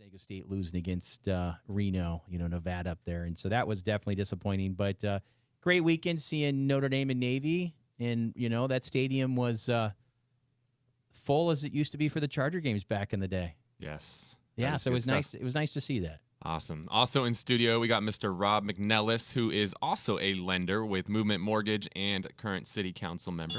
San Diego State losing against Reno, Nevada up there. And so that was definitely disappointing. But great weekend seeing Notre Dame and Navy. And, that stadium was full as it used to be for the Charger games back in the day. Yes. Yeah, so it was nice. It was nice to see that. Awesome. Also in studio, we got Mr. Rob McNelis, who is also a lender with Movement Mortgage and current city council member.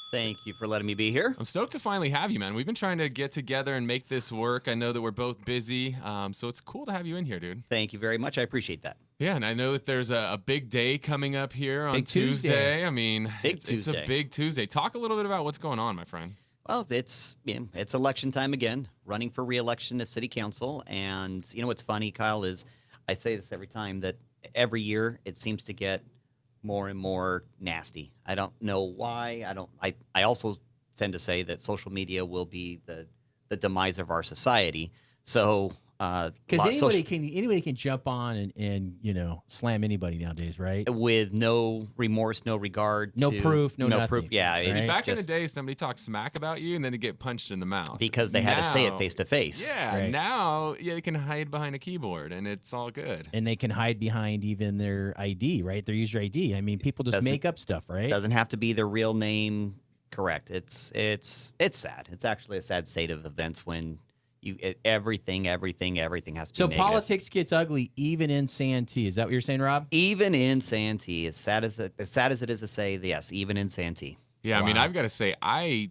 Thank you for letting me be here. I'm stoked to finally have you, man. We've been trying to get together and make this work. I know that we're both busy, so it's cool to have you in here, dude. Thank you very much. I appreciate that. Yeah, and I know that there's a big day coming up here on Big Tuesday. Tuesday. I mean, it's a big Tuesday. Talk a little bit about what's going on, my friend. Well, it's election time again, running for re-election to city council. And what's funny, Kyle, is I say this every time, that every year it seems to get more and more nasty. I don't know why. I also tend to say that social media will be the demise of our society. So because anybody can jump on and slam anybody nowadays, right? With no remorse, no regard, no proof, no nothing. proof. Yeah, right? See, back in the day, somebody talked smack about you, and then they get punched in the mouth because they had to say it face to face. Yeah, right. Now they can hide behind a keyboard, and it's all good. And they can hide behind even their ID, right? Their user ID. I mean, people just make up stuff, right? Doesn't have to be their real name. Correct. It's sad. It's actually a sad state of events when everything has to be negative. So politics gets ugly even in Santee. Is that what you're saying, Rob? Even in Santee, as sad as it is to say, yes, even in Santee. Yeah, Wow. I mean, I've got to say, I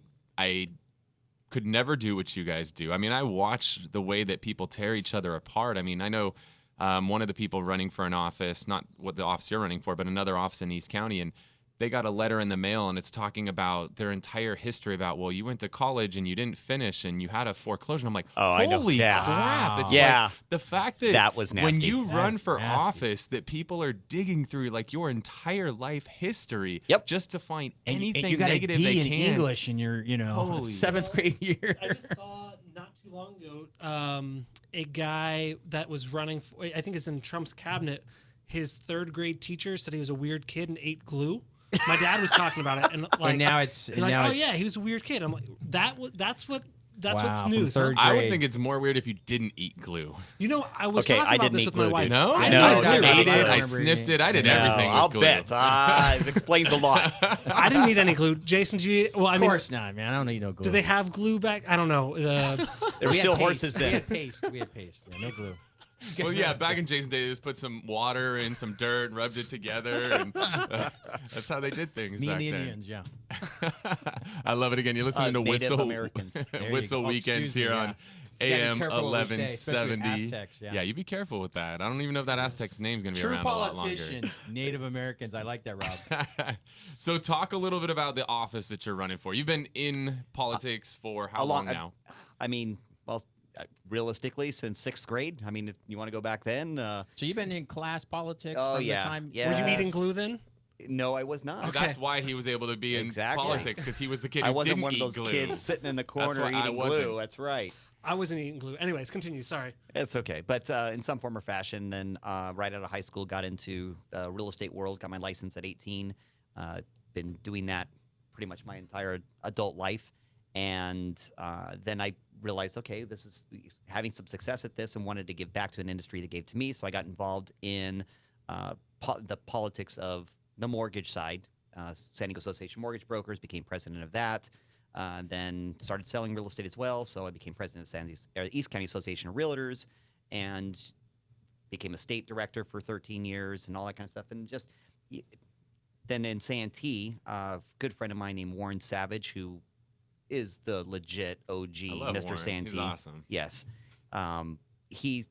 could never do what you guys do. I mean, I watch the way that people tear each other apart. I mean, I know one of the people running for an office, not what the office you're running for, but another office in East County, and they got a letter in the mail, and it's talking about their entire history about, well, you went to college and you didn't finish and you had a foreclosure. And I'm like, holy crap. It's like the fact that was nasty. When you run for nasty. office, that people are digging through like your entire life history just to find anything and you got negative a D they in can. English in your, Holy 7th grade year. I just saw not too long ago a guy that was running for, I think it's in Trump's cabinet. His 3rd grade teacher said he was a weird kid and ate glue. My dad was talking about it, and like, And now it's yeah, he was a weird kid. I'm like, that's what's from news. Huh? 3rd I would grade. think it's more weird if you didn't eat glue. I was Okay, talking I about didn't this eat with glue, my wife. dude. No? I No, didn't I eat ate glue. it, I remember sniffed it, I did No, everything I'll with glue. bet. It explains a lot. I didn't need any glue. Jason, do you? Well, I Of mean, course not, man. I don't need no glue. do they have glue back? I don't know. There were We had still paste. horses We then. had paste. Yeah, no glue. Well, yeah, back in Jason's day, they just put some water in some dirt, rubbed it together, and that's how they did things Me back and the then. Indians, yeah. I love it again. You're listening to Native Whissel, Americans. There you Whissel go. Oh, Weekends excuse me, here yeah. on You gotta be AM careful what we say, especially with 1170. Aztecs, yeah. You be careful with that. I don't even know if that Aztec's name's going to be True around a lot politician, longer. Native Americans. I like that, Rob. So talk a little bit about the office that you're running for. You've been in politics for how long now? I mean, well, realistically, since 6th grade. I mean, if you want to go back then. So you've been in class politics Oh, from yeah. the time. Yeah. Were you Yes. eating glue then? No, I was not. So that's why he was able to be in Exactly. politics, because he was the kid I who wasn't didn't one of eat those glue. kids sitting in the corner why I eating wasn't. glue. That's right. I wasn't eating glue. Anyways, continue. Sorry. It's okay. But in some form or fashion, then right out of high school, got into the real estate world, got my license at 18. Been doing that pretty much my entire adult life. And then I realized, okay, this is having some success at this and wanted to give back to an industry that gave to me. So I got involved in the politics of the mortgage side. San Diego Association of Mortgage Brokers, became president of that. Then started selling real estate as well. So I became president of East County Association of Realtors and became a state director for 13 years and all that kind of stuff. And just then in Santee, a good friend of mine named Warren Savage, who is the legit OG I love Mr. Warren. Santee. He's awesome. Yes. He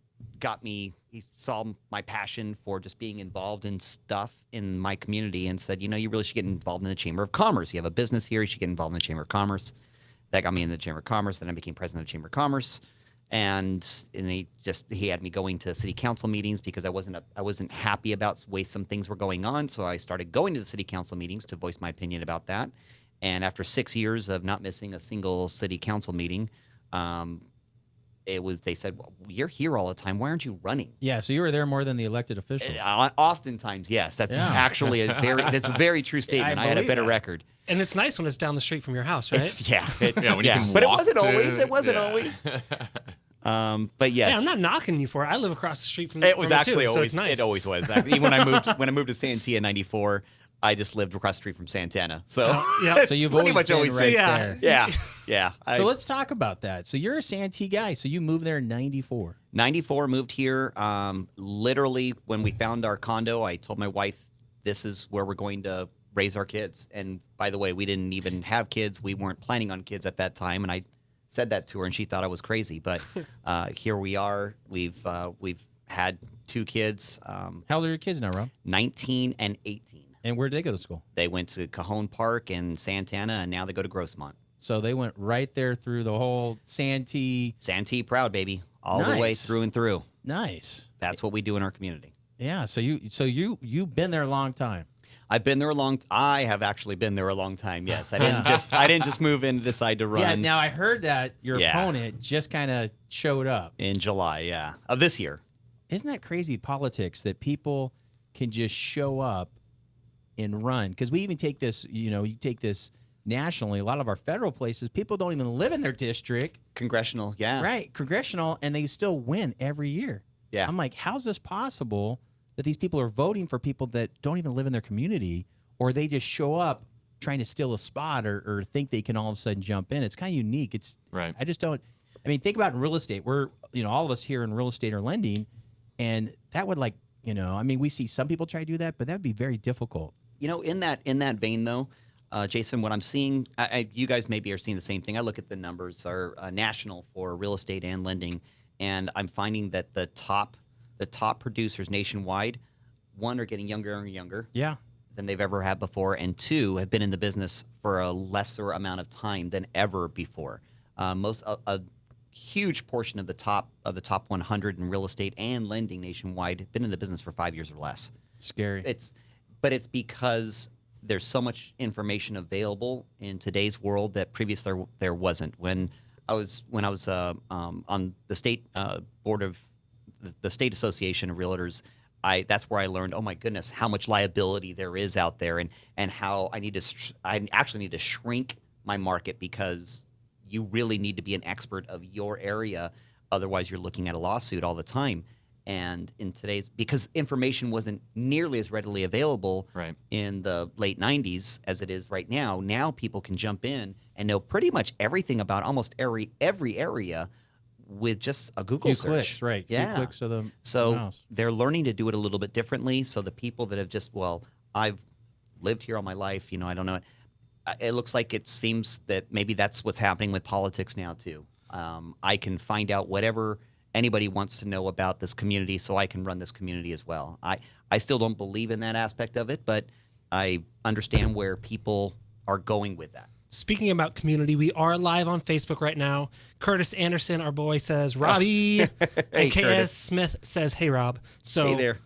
saw my passion for just being involved in stuff in my community and said, you really should get involved in the Chamber of Commerce. You have a business here. You should get involved in the Chamber of Commerce. That got me in the Chamber of Commerce. Then I became president of the Chamber of Commerce. And he had me going to city council meetings because I wasn't happy about the way some things were going on. So I started going to the city council meetings to voice my opinion about that. And after 6 years of not missing a single city council meeting, they said, well, you're here all the time. Why aren't you running? Yeah, so you were there more than the elected officials. Oftentimes, yes. That's actually that's a very true statement. I had a believe better that. record. And it's nice when it's down the street from your house, right? Yeah, Yeah, when you can but walk it wasn't to- always. It wasn't yeah. always. But yes, Yeah, I'm not knocking you for it. I live across the street from it was from actually too, so always it's nice. it always was. Even when I moved to Santee in '94, I just lived across the street from Santana. So yeah. it's So you've pretty always much been always right Yeah. there. yeah, yeah. So let's talk about that. So you're a Santee guy. So you moved there in '94. 94 moved here. Literally, when we found our condo, I told my wife, "This is where we're going to raise our kids." And by the way, we didn't even have kids. We weren't planning on kids at that time, and I said that to her, and she thought I was crazy. But here we are. We've had 2 kids, How old are your kids now, Rob? 19 and 18. And where did they go to school? They went to Cajon Park in Santana, and now they go to Grossmont. So they went right there through the whole Santee. Santee proud, baby, all the way Nice. through and through. Nice. That's what we do in our community. Yeah. So you've been there a long time. I've been there I have actually been there a long time. Yes, I didn't just move in and decide to run. Yeah. Now I heard that your Yeah. opponent just kind of showed up. in July, yeah, of this year. Isn't that crazy politics that people can just show up and run? Because we even take this, you take this nationally. A lot of our federal places, people don't even live in their district, Congressional, yeah, right? Congressional, and they still win every year. yeah. I'm like, how's this possible that these people are voting for people that don't even live in their community, or they just show up trying to steal a spot or think they can all of a sudden jump in? It's kind of unique. Right. I just don't. I mean, think about in real estate. We're, all of us here in real estate are lending, and that would I mean, we see some people try to do that, but that'd be very difficult. In that vein, though, Jason, what I'm seeing, you guys maybe are seeing the same thing. I look at the numbers are national for real estate and lending, and I'm finding that the top producers nationwide, one, are getting younger and younger Yeah. than they've ever had before, and 2, have been in the business for a lesser amount of time than ever before. A huge portion of the top 100 in real estate and lending nationwide have been in the business for 5 years or less. Scary. But it's because there's so much information available in today's world that previously there wasn't. When I was on the state board of the State Association of Realtors, that's where I learned, oh my goodness, how much liability there is out there, and how I actually need to shrink my market, because you really need to be an expert of your area, otherwise you're looking at a lawsuit all the time. And because information wasn't nearly as readily available Right. in the late 90s as it is right now. Now people can jump in and know pretty much everything about almost every area with just a Google Few search. clicks, right? Yeah. Few clicks of the So mouse. they're learning to do it a little bit differently. So the people that have I've lived here all my life, I don't know. It looks like it seems that maybe that's what's happening with politics now too. I can find out whatever anybody wants to know about this community, so I can run this community as well. I still don't believe in that aspect of it, but I understand where people are going with that. Speaking about community, we are live on Facebook right now. Curtis Anderson, our boy, says Robbie, and KS Curtis. Smith says, "Hey Rob." So Hey there.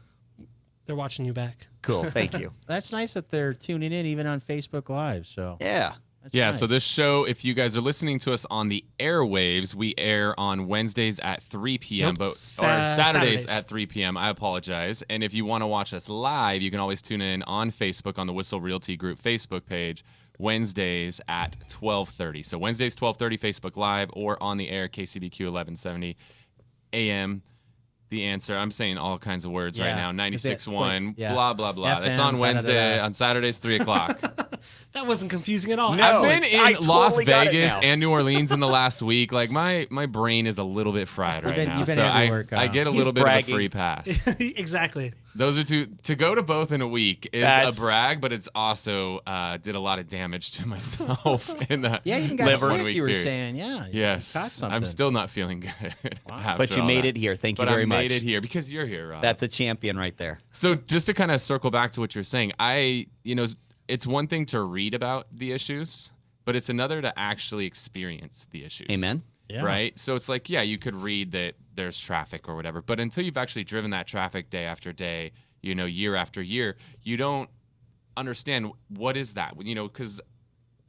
they're watching you back. Cool. Thank you. That's nice that they're tuning in even on Facebook Live. So Yeah. that's Yeah, nice. so this show, if you guys are listening to us on the airwaves, we air on Wednesdays at 3 p.m. Nope, or Saturdays Saturdays. at 3 p.m. I apologize. And if you want to watch us live, you can always tune in on Facebook on the Whissel Realty Group Facebook page, Wednesdays at 12:30. So Wednesdays 12:30 Facebook Live, or on the air KCBQ 1170 AM. The Answer. I'm saying all kinds of words right Yeah. now. 96.1, Yeah. blah, blah, blah. That's FM, on Wednesday. da-da-da-da. On Saturdays, 3 o'clock. That wasn't confusing at all. No. I've Excellent. been in I Las totally got it Vegas now. and New Orleans in the last week. Like my brain is a little bit fried right now. you've been So everywhere, Kyle. I get a He's little bit bragging. of a free pass. Exactly. Those are two to go to both in a week is That's- a brag, but it's also did a lot of damage to myself in the yeah, you even got Liver. sick. 1 week You were period. saying, yeah. you Yes, caught something. I'm still not feeling good. after But you all made that. it here. Thank you But very I much. made it here because you're here, Rob. That's a champion right there. So just to kind of circle back to what you're saying, it's one thing to read about the issues, but it's another to actually experience the issues. Amen. Yeah. Right? So it's like, yeah, you could read that there's traffic or whatever, but until you've actually driven that traffic day after day, year after year, you don't understand what is that, because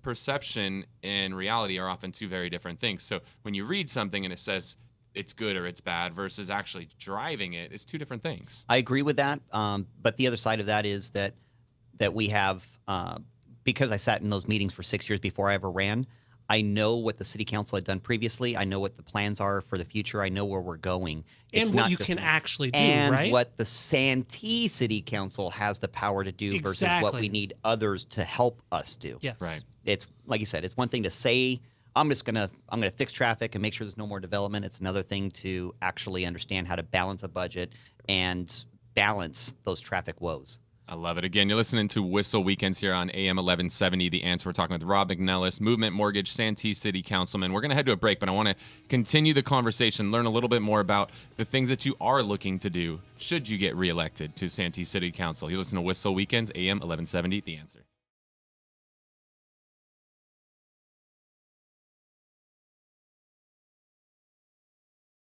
perception and reality are often two very different things. So when you read something and it says it's good or it's bad versus actually driving it, it's two different things. I agree with that. But the other side of that is that we have, because I sat in those meetings for 6 years before I ever ran, I know what the city council had done previously. I know what the plans are for the future. I know where we're going. It's And what not you just can me. actually do, and right? what the Santee City Council has the power to do versus what Exactly. we need others to help us do. Yes. Right. It's like you said, it's one thing to say, I'm gonna fix traffic and make sure there's no more development. It's another thing to actually understand how to balance a budget and balance those traffic woes. I love it. Again, you're listening to Whissel Weekends here on AM 1170. The Answer. We're talking with Rob McNelis, Movement Mortgage, Santee City Councilman. We're going to head to a break, but I want to continue the conversation, learn a little bit more about the things that you are looking to do should you get reelected to Santee City Council. You listen to Whissel Weekends, AM 1170. The Answer.